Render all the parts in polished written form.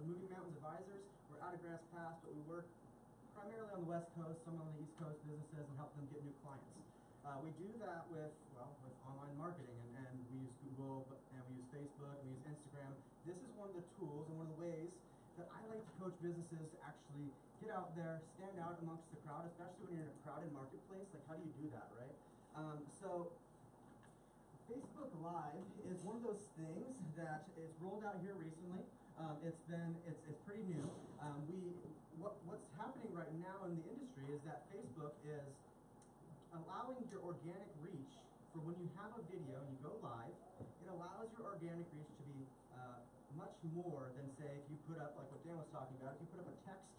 Moving Mountains Advisors. We're out of Grants Pass, but we work primarily on the West Coast, some on the East Coast businesses, and help them get new clients. We do that with online marketing, and we use Google, and we use Facebook, and we use Instagram. This is one of the tools and one of the ways that I like to coach businesses to actually get out there, stand out amongst the crowd, especially when you're in a crowded marketplace. Like, how do you do that, right? So Facebook Live is one of those things that is rolled out here recently. It's pretty new. What's happening right now in the industry is that Facebook is allowing your organic reach for when you have a video and you go live. It allows your organic reach to be much more than, say, if you put up, like what Dan was talking about, if you put up a text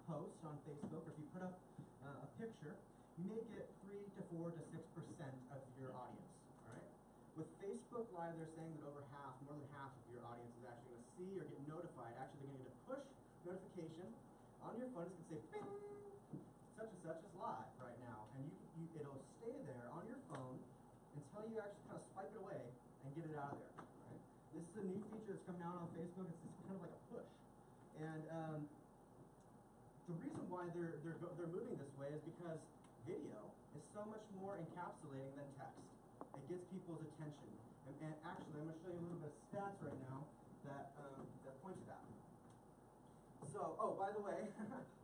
post on Facebook, or if you put up a picture, you may get 3 to 4 to 6% of your audience. All right. With Facebook Live, they're saying that more than half of your audience is actually going to see or get notified. Actually, they're going to get a push notification on your phone. It's going to say, bing, such and such is live right now. And it'll stay there on your phone until you actually kind of swipe it away and get it out of there. Right? This is a new feature that's coming out on Facebook. It's kind of like a push. And the reason why they're moving this way is because video is so much more encapsulating than text. It gets people's attention. And actually, I'm going to show you a little bit of stats right now that point to that. So, oh, by the way,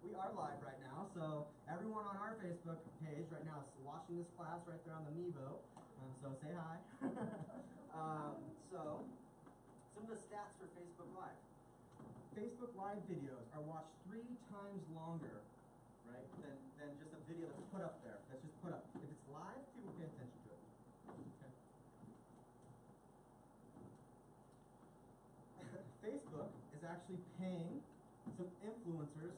we are live right now. So everyone on our Facebook page right now is watching this class right there on the Mevo. So say hi. So some of the stats for Facebook Live. Facebook Live videos are watched 3 times longer, right, than just a video that's put up there. That's just put up. If it's live, people pay attention to it. Okay. Facebook is actually paying some influencers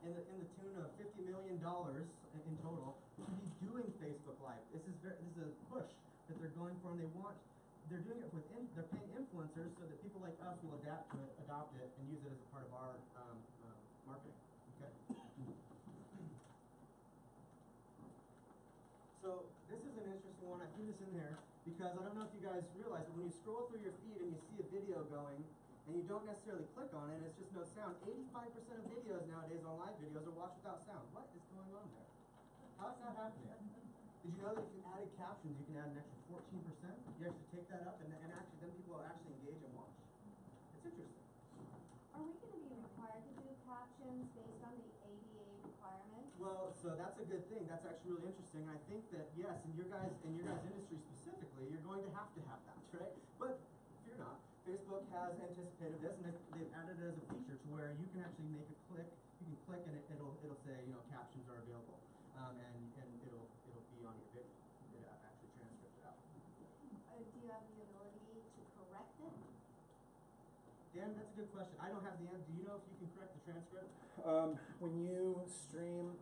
in the tune of $50 million in total to be doing Facebook Live. This is a push that they're going for, and they're doing it they're paying influencers so that people like us will adopt it, and use it as a part of our marketing. Okay. So this is an interesting one. I threw this in here because I don't know if you guys realize, but when you scroll through your feed and you see a video going and you don't necessarily click on it, it's just no sound. 85% of videos nowadays on live videos are watched without sound. What is going on there? How is that happening? Did you know that if you added captions, you can add an extra 14%? You actually take that up, and actually then people will actually engage and watch. It's interesting. Are we going to be required to do captions based on the ADA requirements? Well, so that's a good thing. That's actually really interesting. I think that, yes, in your guys' industry specifically, you're going to have that, right? But fear not. Facebook has anticipated this, and they've added it as a feature to where you can actually make a click. You can click, and it'll say, captions are available, and it'll be on your video. It actually transcripts it out. Do you have the ability to correct it? Dan, that's a good question. I don't have the answer. Do you know if you can correct the transcript? When you stream,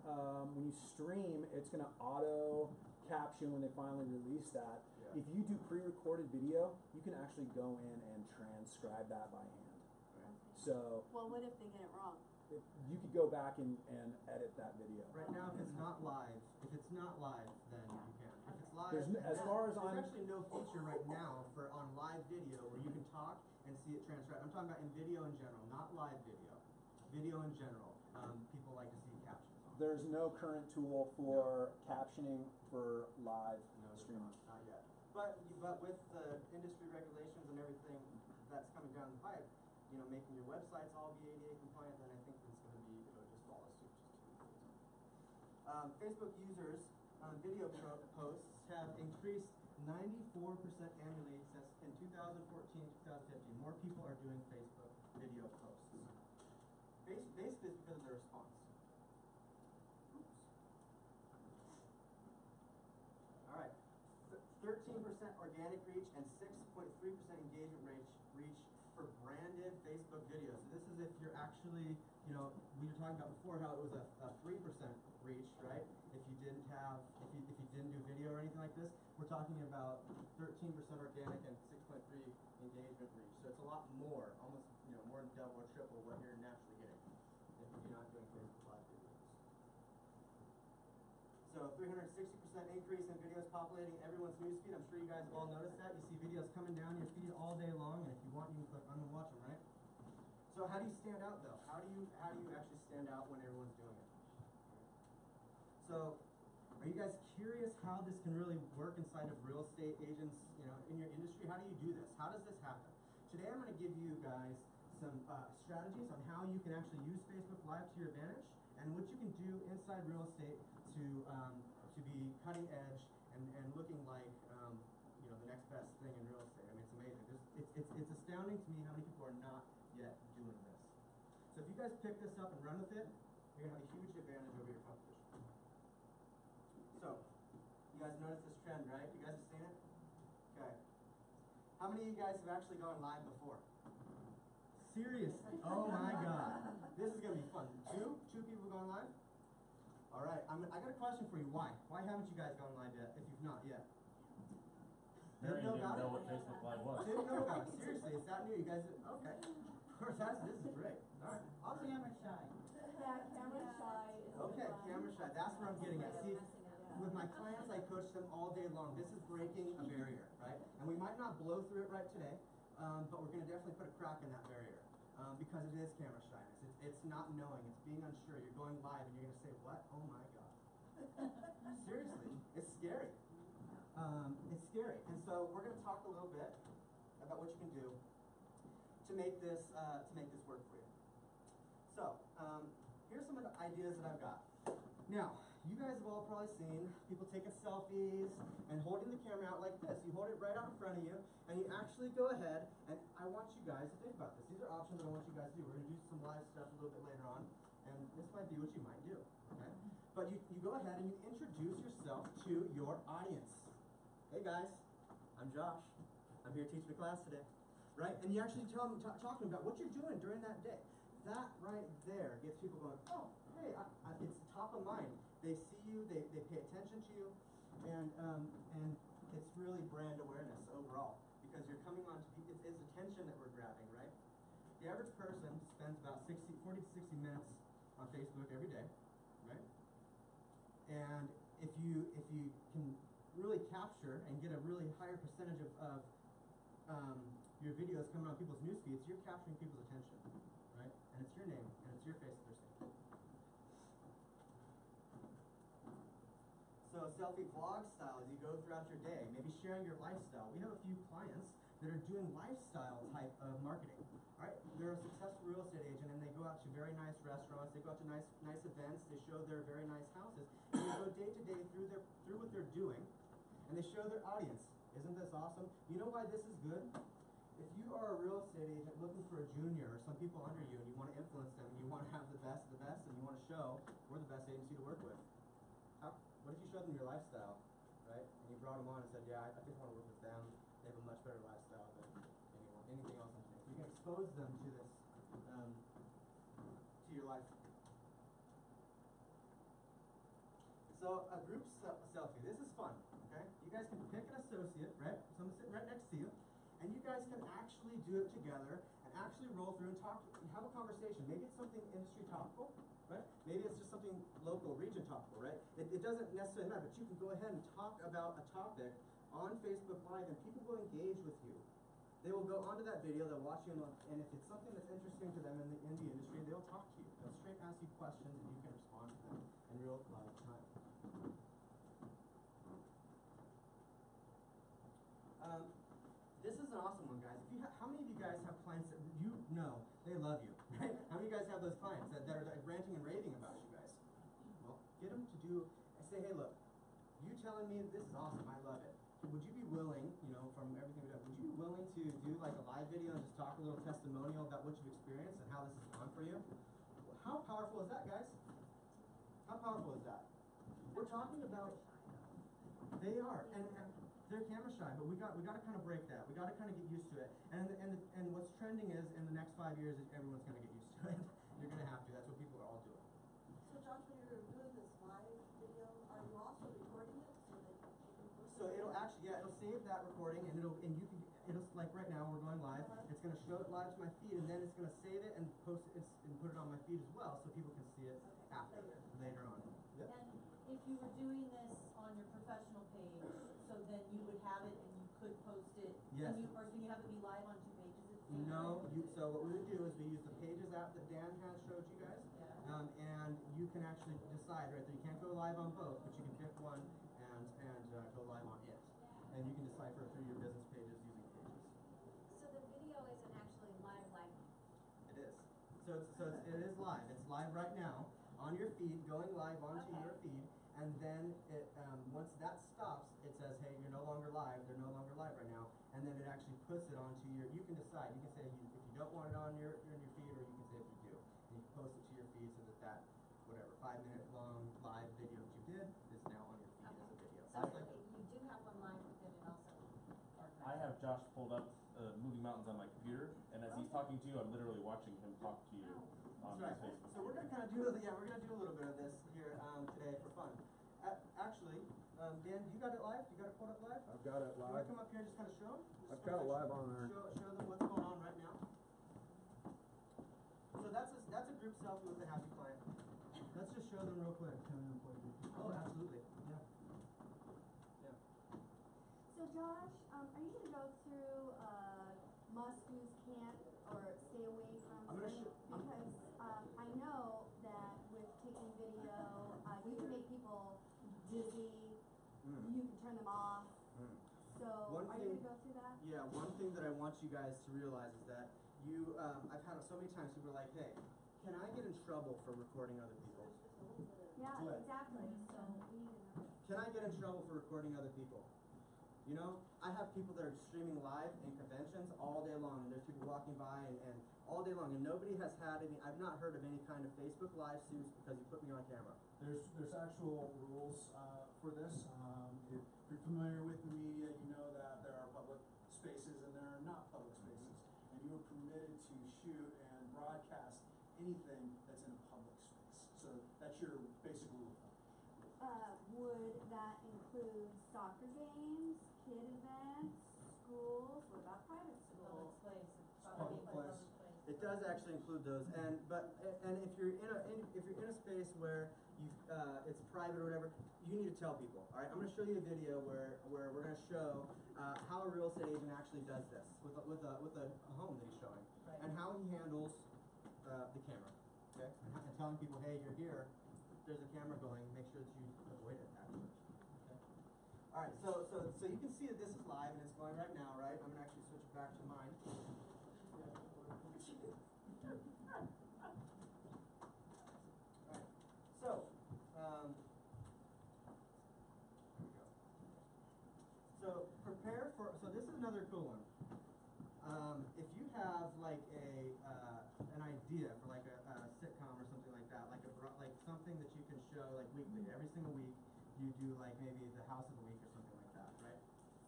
it's going to auto caption when they finally release that. Yeah. If you do pre-recorded video, you can actually go in and transcribe that by hand. Right. So, well, what if they get it wrong? You could go back and edit that video. Right now, if it's not live, then you can. If it's live, there's actually no feature right now on live video where you can talk and see it transcribed. I'm talking about in video in general, not live video. Video in general, people like to see captions on. There's no current tool for captioning for live streaming. Not yet. But with the industry regulations and everything that's coming down the pipe, making your websites all be ADA compliant, then I think it's going to be, just follow suit. Facebook users video posts have increased 94% annually since in 2014, 2015. More people are doing Facebook video posts. Basically, it's because of their response. Oops. All right. 13% organic reach and 6.3% engagement reach for branded Facebook videos. So this is if you're actually, we were talking about before how it was a 3% reach, right? If you didn't do video or anything like this, we're talking about 13% organic and 6.3 engagement reach. So it's a lot more, almost more than double or triple what you're naturally getting if you're not doing Facebook Live videos. So 360% increase in videos populating everyone's newsfeed. I'm sure you guys have all noticed that. You see videos coming down your feed all day long, and if you want, you can click on and watch them, right? So how How do you stand out though? How do you actually stand out when everyone's doing it? So, are you guys curious how this can really work inside of real estate agents, in your industry? How do you do this? How does this happen? Today I'm going to give you guys some strategies on how you can actually use Facebook Live to your advantage and what you can do inside real estate to be cutting edge and looking like the next best thing in real estate. I mean, it's amazing. It's astounding to me how many people are not yet doing this. So if you guys pick this up and run with it, you're going to have a huge advantage over your competition. So, you guys notice this trend, right? You guys have seen it? Okay. How many of you guys have actually gone live before? Seriously? Oh my God. This is going to be fun. Two people gone live? All right. I got a question for you. Why? Why haven't you guys gone live yet, if you've not yet? Marion didn't know what Facebook Live was. Didn't know about it. Seriously, it's that new. You guys, okay. Of course, this is great. All right. I'll camera shy. Yeah, camera shy is Okay, camera shy. That's what I'm getting at. See, with my clients, I coach them all day long. This is breaking a barrier, right? And we might not blow through it right today, but we're going to definitely put a crack in that barrier because it is camera shyness. It's not knowing. It's being unsure. You're going live and you're going to say, what? Oh my God. Seriously, it's scary. It's scary. And so we're going to talk a little bit about what you can do to make this work for you. So here's some of the ideas that I've got. Now, you guys have all probably seen people taking selfies and holding the camera out like this. You hold it right out in front of you, and you actually go ahead, and I want you guys to think about this. These are options that I want you guys to do. We're going to do some live stuff a little bit later on, and this might be what you might do, okay? But you go ahead and you introduce yourself to your audience. Hey guys, I'm Josh. I'm here teaching a class today, right? And you actually tell them, talking about what you're doing during that day. That right there gets people going, oh, hey, it's top of mind. They see you, they pay attention to you, and it's really brand awareness overall because you're coming on to it's attention that we're grabbing, right? The average person spends about 40 to 60 minutes on Facebook every day, right? And if you can really capture and get a really higher percentage of your videos coming on people's news feeds, you're capturing people's attention, right? And it's your name and it's your face that they're seeing. So selfie vlog style as you go throughout your day, maybe sharing your lifestyle. We have a few clients that are doing lifestyle type of marketing. All right, they're a successful real estate agent and they go out to very nice restaurants, they go out to nice events, they show their very nice houses, and they go day to day through what they're doing, and they show their audience. Isn't this awesome? You know why this is good? If you are a real estate agent looking for a junior or some people under you and you want to influence them and you want to have the best of the best and you want to show we're the best agency to work with, what if you showed them your lifestyle, right? And you brought them on and said, yeah, I just want to work with them. They have a much better lifestyle than anything else. So you can expose them to this, to your life. So a group selfie. This is fun, okay? You guys can pick an associate, right? Someone sitting right next to you, and you guys can actually do it together and actually roll through and have a conversation. Maybe it's something industry topical, right? Maybe it's just something local, region topical, right? It doesn't necessarily matter, but you can go ahead and talk about a topic on Facebook Live, and people will engage with you. They will go onto that video, they'll watch you, and if it's something that's interesting to them in the industry, they'll talk to you. They'll straight ask you questions, and you can respond to them in real live time. This is an awesome one, guys. How many of you guys have clients that you know they love you, right? How many of you guys have those clients that are ranting and raving about you guys? Well, get them to say, hey, look, you telling me this is awesome, I love it. Would you be willing, from everything we've done, would you be willing to do like a live video and just talk a little testimonial about what you've experienced and how this has gone for you? How powerful is that, guys? How powerful is that? We're talking about, they are, and they're camera shy, but we got to kind of break that. We got to kind of get used to it. And what's trending is in the next 5 years, everyone's going to get used to it. You're going to have to. That's what people are all doing. So Josh, when you're doing this live video, are you also recording it so that you can post So it'll actually, it'll save that recording, and it'll like right now we're going live. It's going to show it live to my feed, and then it's going to save it and post it and put it on my feed as well, so people can see it after later on. Yep. And if you were doing this on your professional page, so then you would have it and you could post it. Yes. Or can you have it be live on 2 pages at the same No, time? so what we would do is we use the pages chat that Dan has showed you guys. Yeah. And you can actually decide right there. You can't go live on both, but you can pick one and go live on it. And you can decipher through your business pages using pages. So the video isn't actually live. It is. It is live. It's live right now on your feed, going live onto Okay. your feed, and then it once that stops, it says, hey, you're no longer live. They're no longer live right now, and then it actually puts it onto your. You can decide. You can say if you don't want it on your feed, or you can say if you do, and you can post it to your feed so that whatever 5-minute long live video that you did is now on your feed as a video. So That's like you do have one live, but then it also archives. I have Josh pulled up Moving Mountains on my computer, and as he's talking to you, I'm literally watching him talk to you on That's his right. Facebook. So we're gonna kind of do we're gonna do a little bit of this here today for fun. Actually, Dan, you got it live? You got it pulled up live? I've got it You wanna live. come up here and just kind of show them? I've got it live on there. Show them what's going on right now. So that's a group selfie with a happy client. Let's just show them real quick. Oh, absolutely. Yeah. Yeah. So Josh, are you gonna go through, must do's, can't, or stay away from? I'm gonna certain- Because, I know that with taking video, you can make people dizzy, you can turn them off. So, One are you thing- gonna go through that? Yeah, one thing that I want you guys to realize is that I've had it so many times people are like, hey, can I get in trouble for recording other people? Yeah, What? exactly, so we need to know. Can I get in trouble for recording other people? You know, I have people that are streaming live in conventions all day long, and there's people walking by and all day long, and nobody has had any, I've not heard of any kind of Facebook live suits because you put me on camera. There's actual rules for this. If you're familiar with the media, you know that there are public spaces and there are not public spaces. And you are permitted to shoot and broadcast anything that's in a public space. So that's your basic rule. Would that include soccer games, kid events, schools, what about private Public schools? place, Public place. It does actually include those, and if you're in a space where it's private or whatever, you need to tell people. All right, I'm going to show you a video where we're going to show how a real estate agent actually does this with a home that he's showing, Right. and how he handles the camera. Okay, and telling people, hey, you're here. There's a camera going. Make sure that you avoid it. Actually. Okay. All right, so you can see that this is live and it's going right now, right? I'm gonna actually switch it back to mine. Right. So, there we go. So prepare for. So this is another cool one. If you have like an idea for like a sitcom or something like that, like something that you can show like weekly, every single week, you do like maybe the house of the week or something like that, right?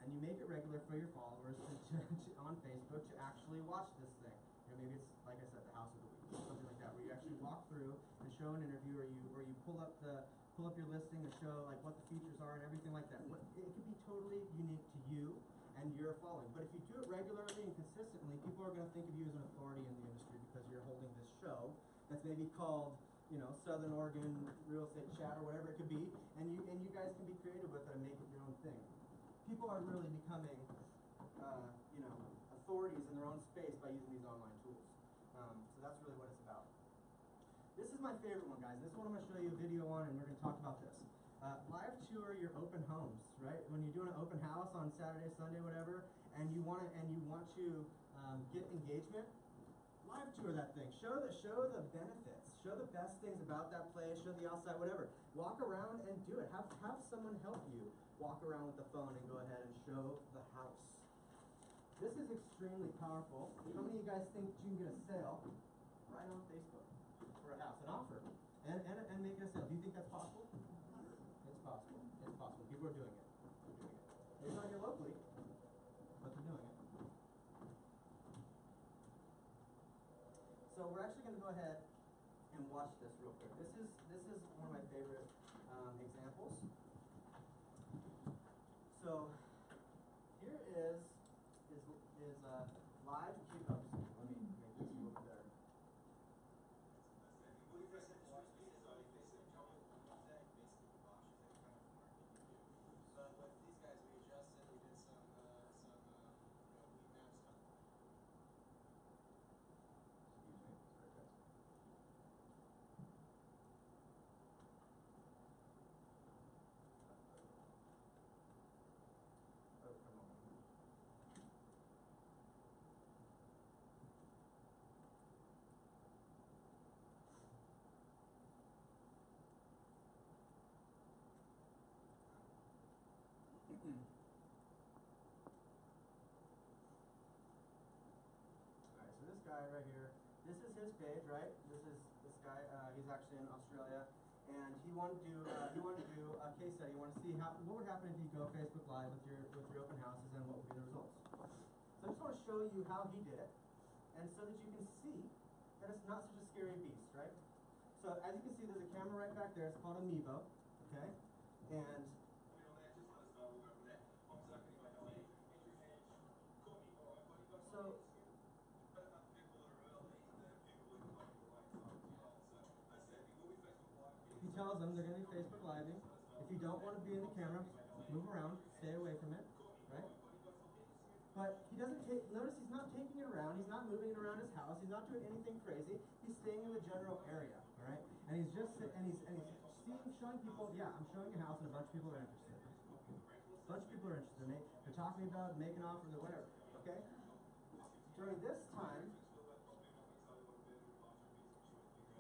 And you make it regular for your followers on Facebook to actually watch this thing. You know, maybe it's like I said, the house of the week, or something like that, where you actually walk through and show an interview, or you pull up your listing and show like what the features are and everything like that. It could be totally unique to you and your following. But if you do it regularly and consistently, people are going to think of you as an authority in the industry because you're holding this show that's maybe called, you know, Southern Oregon Real Estate Chat or whatever it could be, and you guys can be creative with it and make it your own thing. People are really becoming, you know, authorities in their own space by using these online tools. So that's really what it's about. This is my favorite one, guys. This one I'm going to show you a video on, and we're going to talk about this. Live tour your open homes, right? When you're doing an open house on Saturday, Sunday, whatever, and you want to get engagement, live tour that thing. Show the benefits. Show the best things about that place. Show the outside, whatever. Walk around and do it. Have someone help you walk around with the phone and go ahead and show the house. This is extremely powerful. How many of you guys think you can get a sale right on Facebook for a house, an offer, and make it a sale? Do you think that's possible? It's possible. It's possible. People are doing it. They're doing it. Maybe not here locally, but they're doing it. So we're actually going to go ahead and watch this real quick. This is one of my favorite examples. So here is live Q. Oops, let me make this a little bit better. Excuse me, sorry guys. right here. This is his page, right? This is this guy. He's actually in Australia, and he wanted to do a case study. He wanted to see what would happen if you go Facebook Live with your open houses and what would be the results. So I just want to show you how he did it, and so that you can see that it's not such a scary beast, right? So as you can see, there's a camera right back there. It's called a Mevo, okay? And so he tells them they're going to be Facebook Living. If you don't want to be in the camera, move around, stay away from it, right? But he doesn't notice he's not taking it around, he's not moving it around his house, he's not doing anything crazy, he's staying in the general area, alright? And he's just, showing people, yeah, I'm showing a house and a bunch of people are interested. A bunch of people are interested in it, they're talking about making offers or whatever, okay? During this time,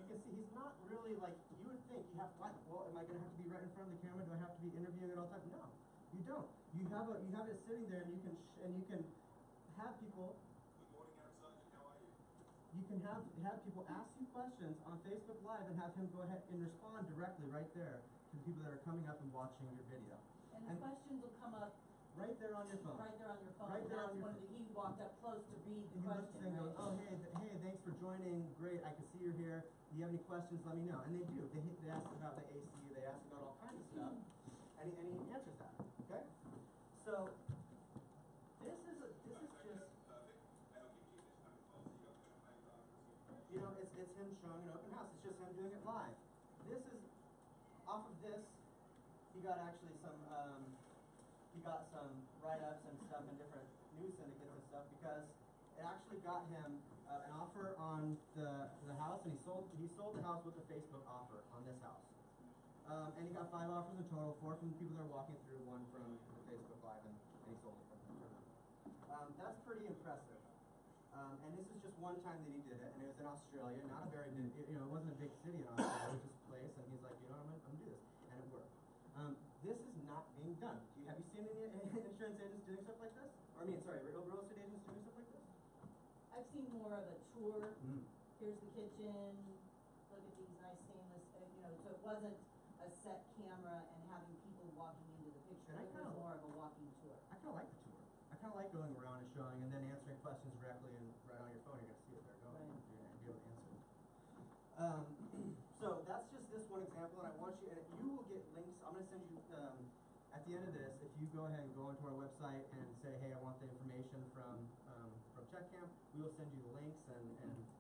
you can see he's not really like, you would think you have, like, well, am I going to have to be right in front of the camera? Do I have to be interviewing it all the time? No, you don't. You have it sitting there, and you can have people. Good morning, Aaron Sergeant. How are you? You can have people ask you questions on Facebook Live and have him go ahead and respond directly right there to the people that are coming up and watching your video. And the questions will come up right there on your phone. Right there on your phone. Right there on your phone. He walked up close to read the he question, looks and goes, oh, hey, thanks for joining. Great, I can see you're here. Do you have any questions? Let me know. And they do. They ask about the AC. They ask about all kinds of stuff. And he answers that. Okay? So this is just, you know, it's him showing an open house. It's just him doing it live. This is off of this. He got actually some write-ups and stuff in different news syndicates and stuff because it actually got him an offer on the house, and he sold the house with the Facebook offer on this house. And he got 5 offers in total, 4 from the people that are walking through, 1 from the Facebook Live, and he sold it from them. That's pretty impressive. And this is just one time that he did it, and it was in Australia, not a very big, it wasn't a big city in Australia, it was just a place, and he's like, you know what, I'm gonna do this, and it worked. This is not being done. Have you seen any insurance agents doing stuff like this? Or real estate agents doing stuff like this? I've seen more of a tour. Here's the kitchen. Look at these nice stainless, so it wasn't a set camera and having people walking into the picture. It was more of a walking tour. I kind of like the tour. I kind of like going around and showing and then answering questions directly and right on your phone. You're going to see it there going. Right. You're going to be able to answer it. So that's just this one example, and I want you, and you will get links. I'm going to send you, at the end of this, if you go ahead and go onto our website and say, hey, I want the information from CheckCamp, we will send you the links and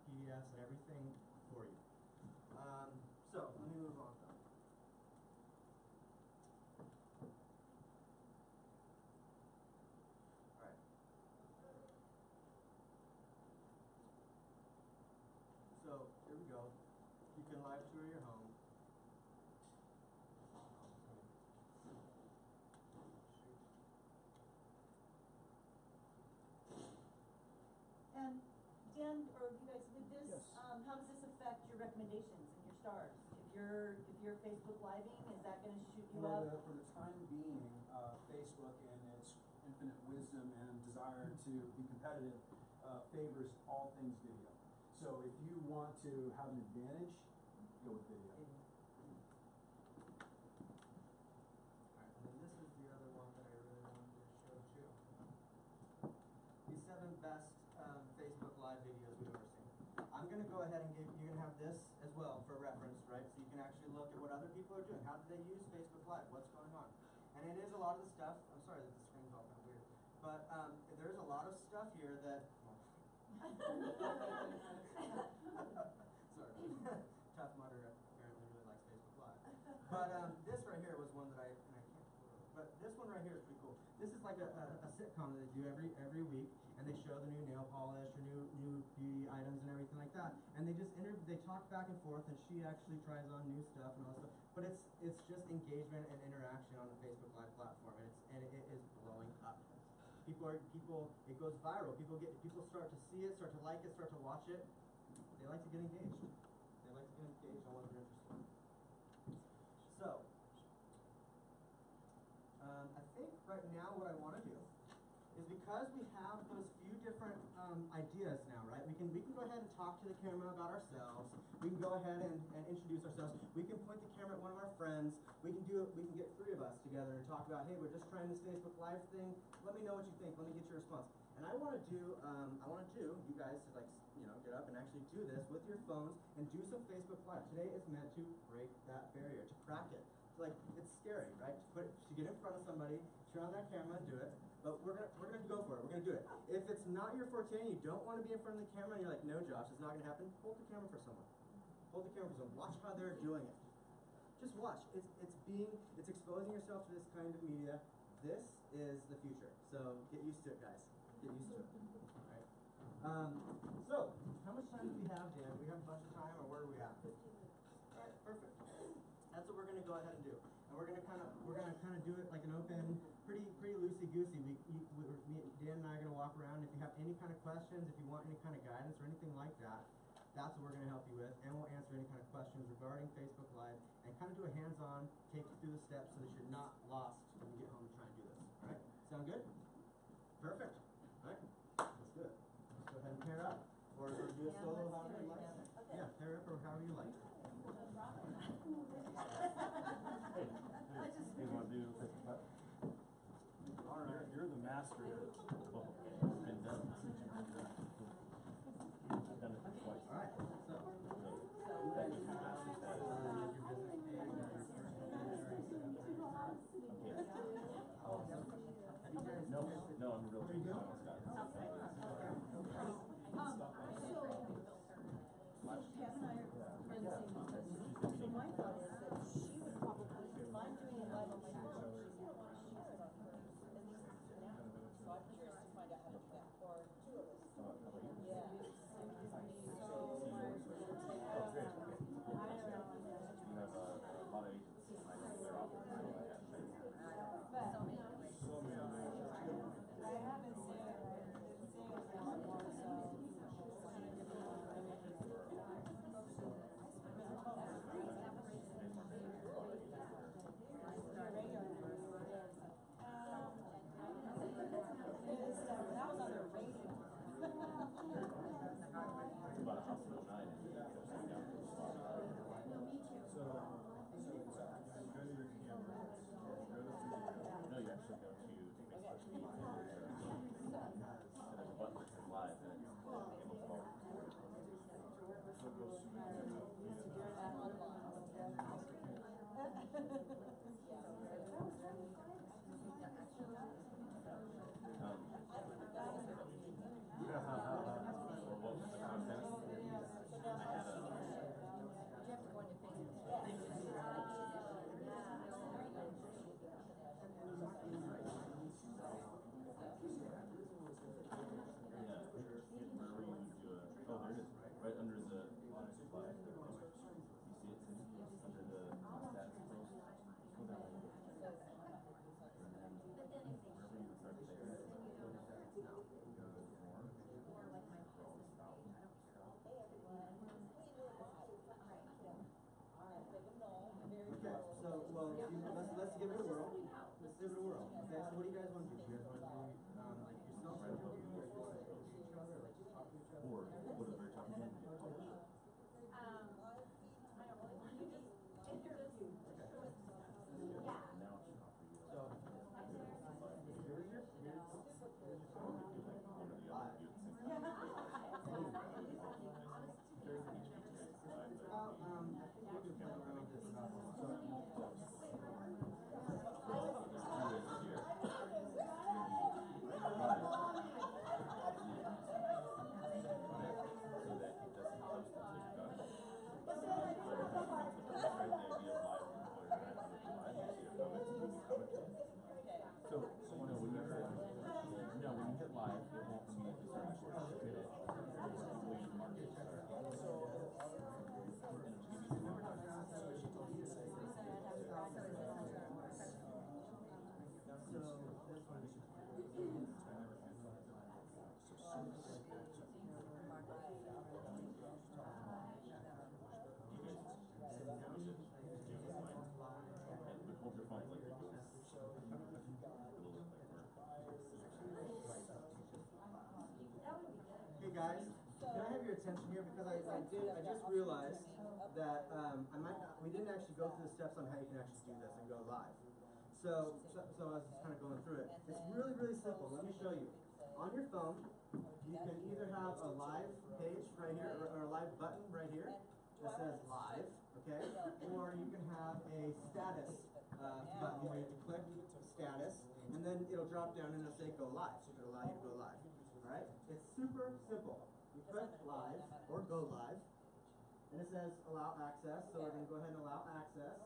PDFs and everything for you. So let me move on though. Alright. So here we go. You can live tour your home. And Dan, or you guys, with this, Yes. How does this affect your recommendations and your stars? If you're Facebook Living, is that gonna shoot you up? For the time being, Facebook and its infinite wisdom and desire to be competitive favors all things video. So if you want to have an advantage, go with video. Alright, and then this is the other one that I really wanted to show too. The 7 best Facebook Live videos we've ever seen. I'm going to go ahead and you're going to have this as well for reference, right? So you can actually look at what other people are doing. How do they use Facebook Live? What's going on? And it is a lot of the stuff, I'm sorry that the screen's all kind of weird, but there's a lot of stuff here that, sorry, Tough Mudder apparently really likes Facebook Live. But this right here was one that I can't pull it over. But this one right here is pretty cool. This is like a sitcom that they do every week, and they show the new nail polish or new beauty items and everything like that. And they just they talk back and forth, and she actually tries on new stuff and all that stuff. But it's just engagement and interaction on the Facebook Live platform, and it is blowing up. It goes viral. People start to see it, start to like it, start to watch it. They like to get engaged. They like to get engaged on what they're interested in. So, I think right now what I want to do is because we have those few different ideas now, right? We can go ahead and talk to the camera about ourselves. We can go ahead and introduce ourselves. We can point the camera at one of our friends. We can get 3 of us together and talk about, hey, we're just trying this Facebook Live thing. Let me know what you think. Let me get your response. And I want to do you guys to get up and actually do this with your phones and do some Facebook Live. Today is meant to break that barrier, to crack it. It's scary, right? To get in front of somebody, turn on that camera and do it. But we're gonna go for it. We're gonna do it. If it's not your forte and you don't want to be in front of the camera and you're like, no, Josh, it's not gonna happen, hold the camera for someone. Hold the camera for someone. Watch how they're doing it. Just watch. It's exposing yourself to this kind of media. This is the future. So get used to it, guys. Get used to it. All right. So how much time do we have, Dan? Do we have a bunch of time, or where are we at? 15 minutes. All right, perfect. That's what we're gonna go ahead and do. And we're gonna kind of do it like an open, pretty loosey goosey. Dan and I are gonna walk around. If you have any kind of questions, if you want any kind of guidance or anything like that, that's what we're gonna help you with. And we'll answer any kind of questions regarding Facebook Live and kind of do a hands-on, take you through the steps so that you're not lost when you get home and try and do this. All right? Sound good? Perfect. All right. Let's do it. Let's go ahead and pair up, or do a solo, however you like. Okay. Yeah, pair up or however you like. You want to do Facebook? All right. You're the master of it. Oh, it's been done. I've done it twice. All right. So, you guys have your business page, your personal page, No, I'm a real big fan of Scott. Kevin and I are friends because so my thought is that she would probably, if I'm doing it live on my phone, she's gonna want to share it on hers, at least now. So I'm curious to find out how to do that for 2 of us. Yeah. So we're gonna take You have a lot of agents. I know they're often I haven't seen it. Right under the water supply. You see it, Cindy? Under the status post. Go down. And then wherever you start there. Okay, so let's give it a whirl. Let's give it a whirl. Okay, so what do you guys want to do? Do you guys want to do yourself or do you want to talk to each other, or just talk to each other? Or what is very tough again? I just realized that, we didn't actually go through the steps on how you can actually do this and go live. So I was just kind of going through it. It's really, really simple. Let me show you. On your phone, you can either have a live page right here, or a live button right here that says live, okay? Or you can have a status button where you can click status, and then it'll drop down and it'll say go live. So it'll allow you to go live. Alright? It's super simple. You click live or go live, and it says allow access, so we're going to go ahead and allow access.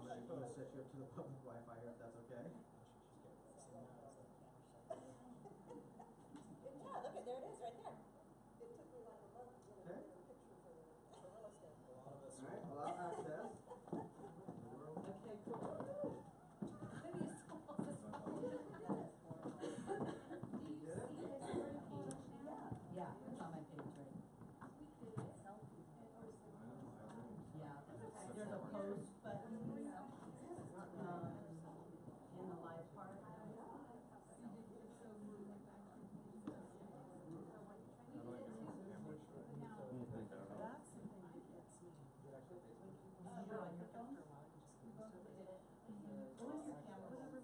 I'm going to set you up to the public Wi-Fi here if that's okay. Yeah, look at, there it is, right there. It took me like a month to get a Okay. picture for the real estate. Alright, allow access. Okay, cool. Maybe you still want this one. Do you see his already pulled up now? Yeah, it's on my page, right? We could selfie or Yeah, there's a post button, in the live part. You're on your phone? Go on your camera, whatever.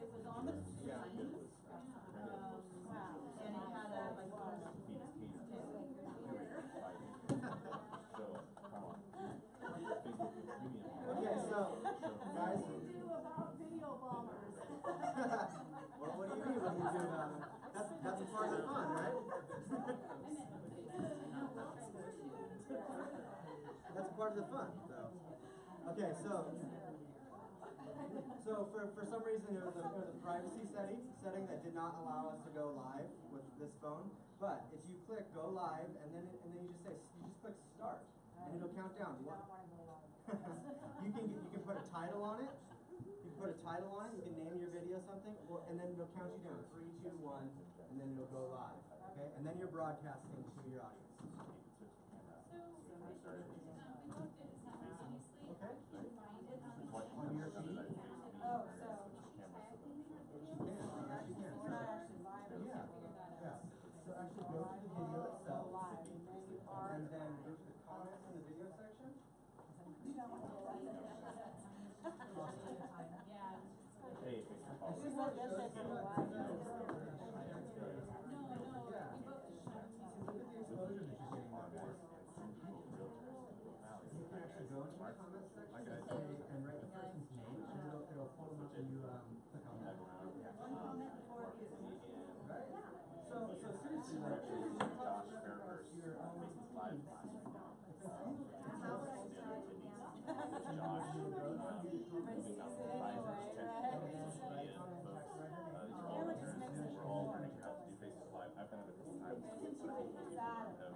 It was on the screen, and it had a, like, Okay, so, guys. What do you do about video bombers? Well, what do you mean? What do you do about it? That's a part of the fun, right? That's part of the fun, though. Okay, so for some reason it was a privacy setting that did not allow us to go live with this phone. But if you click go live and then you just click start and it'll count down. you can put a title on it. You can put a title on it. You can name your video something, and then it'll count you down 3, 2, 1, and then it'll go live. Okay, and then you're broadcasting to your audience. we looked at it simultaneously. Okay. You can find it On your feed. Oh, so she's tagging me in the video? Yes, you can. We're not actually live. Yeah. Yeah. So actually go to the video itself, and then go to the comments in the video section. Hey, She's not just at the live. No, we both Look at the exposure that she's getting on this. You can actually go into the comments section and write the person's name, and it'll pull them up and you click on that. Right? So seriously, like, actually you're Josh talking about Fairhurst your Faces Live last week.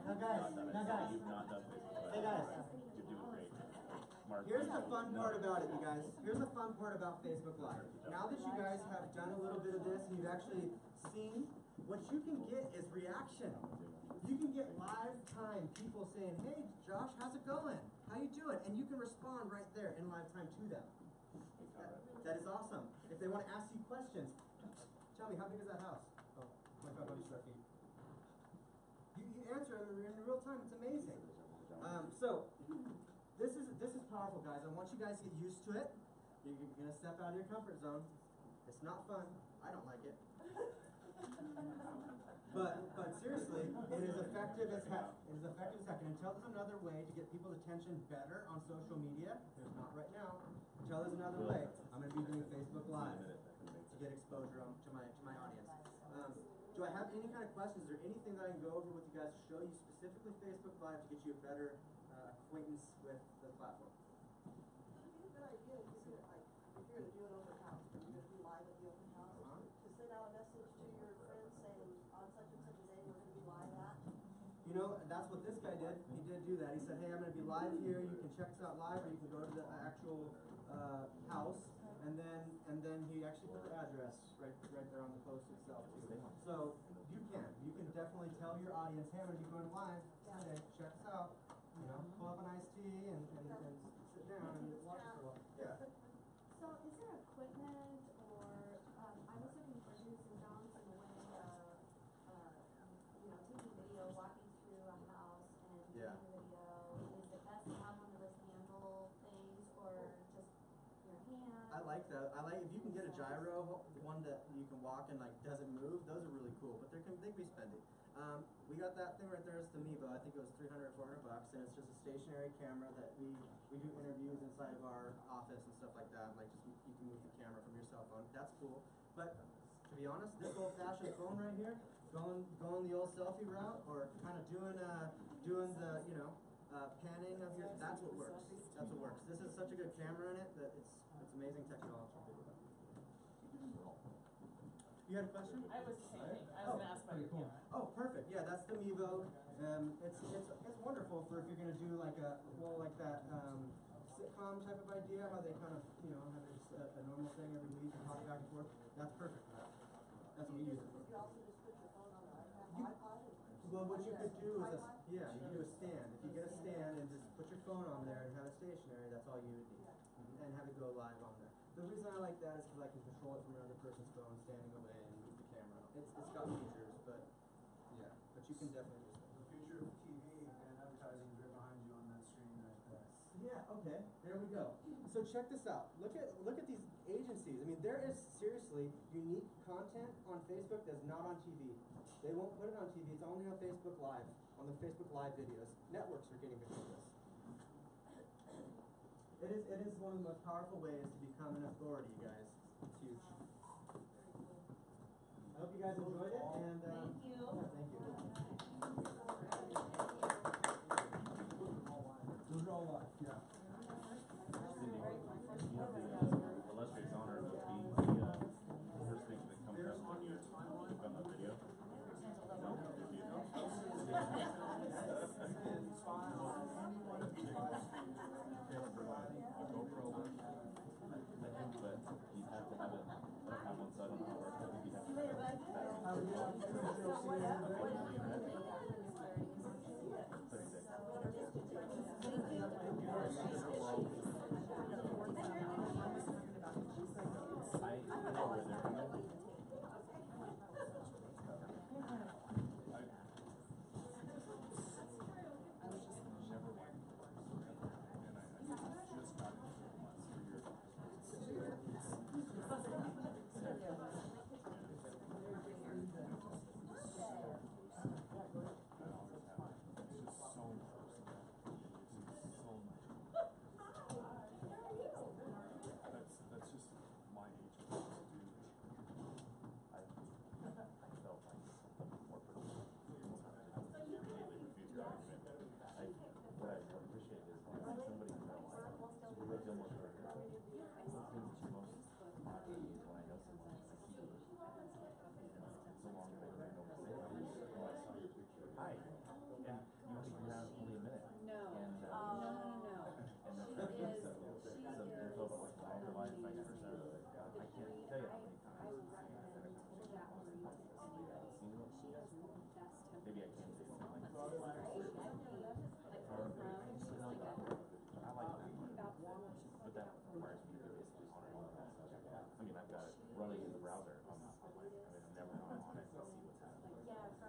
Now guys, hey guys. You're doing great. Mark, Here's the fun part about it, you guys. Here's the fun part about Facebook Live. Now that you guys have done a little bit of this and you've actually seen, what you can get is reaction. You can get live time people saying, hey Josh, how's it going? How you doing? And you can respond right there in live time to them. That is awesome. If they want to ask you questions, tell me, how big is that house? Oh, 2,500 square feet. You answer them in real time. It's amazing. So this is powerful, guys. I want you guys to get used to it. You're gonna step out of your comfort zone. It's not fun. I don't like it. But seriously, it is effective as heck. It is effective as heck. And until there's another way to get people's attention better on social media, there's not right now. Until there's another way, I'm gonna be doing Facebook Live to get exposure to my audience. Do I have any kind of questions? Is there anything that I can go over with you guys to show you specifically Facebook Live to get you a better acquaintance with the platform? It'd be a good idea if you could, like, if you're gonna do an open house, or you're gonna be live at the open house, to send out a message to your friends saying, on such and such a day, we're gonna be live at. You know, that's what this guy did. He did do that. He said, hey, I'm going to be live here. You can check us out live, or you can go to the actual house. And then he actually put the address right there on the post itself too. So you can definitely tell your audience, hey, I'm gonna be going live Sunday, check us out. You know, pull up an iced tea and sit down and watch it for a while. Yeah. So is there equipment or, I was looking for do's and don'ts in the way of, taking video, walking through a house and Yeah. taking video. Is it best to have one of those handle things or just your hand? I like that. If you can get a gyro, one that you can walk and like doesn't move, those are really cool, but they can be spendy. We got that thing right there, it's the Mevo. I think it was $300 or $400, and it's just a stationary camera that we do interviews inside of our office and stuff like that. Like just you can move the camera from your cell phone. That's cool. But to be honest, this old-fashioned phone right here, going the old selfie route, or kind of doing the panning of your, that's what works. That's what works. This is such a good camera in it that it's amazing technology. You had a question? I was saying, I was gonna ask about your camera. Oh, perfect. Yeah, that's the Mevo. It's wonderful for if you're gonna do like that sitcom type of idea, how they kind of have a normal thing every week and talk back and forth. That's perfect for that. That's what we use it for. You also just put your phone on the iPod and. Well, what you could do is you could do a stand. If you get a stand and just put your phone on there and have it stationary, that's all you would need, and have it go live on there. The reason I like that is because I can control it from another person's phone, standing away, and move the camera. It's got features, but yeah, but you can definitely use it. The future of TV and advertising is right behind you on that screen right there. Yeah, okay, there we go. So check this out. Look at these agencies. I mean, there is seriously unique content on Facebook that's not on TV. They won't put it on TV. It's only on Facebook Live, on the Facebook Live videos. Networks are getting into this. It is one of the most powerful ways to become an authority, guys. It's huge. I hope you guys enjoyed it, and Thank you. yeah, thank you. Those are all live, yeah. Cindy, you have the illustrious honor of being the first thing that comes There's up on your timeline. on the video. No? Did you know? And spy on anyone who tries to providing A GoPro one. I think, but you'd have to have it. I don't have one, so I don't know how it works. I think you'd have to have it. How we doing? That's just my age to do. I felt like more personal. What I appreciate is when somebody who knows who lives almost forever. One of the things that's most flattering is when I know someone I see them so long that I don't know what to say. Hi, and you have only a minute. No. And No. and then It is- some info about like my life I never said. I can't tell you how many times.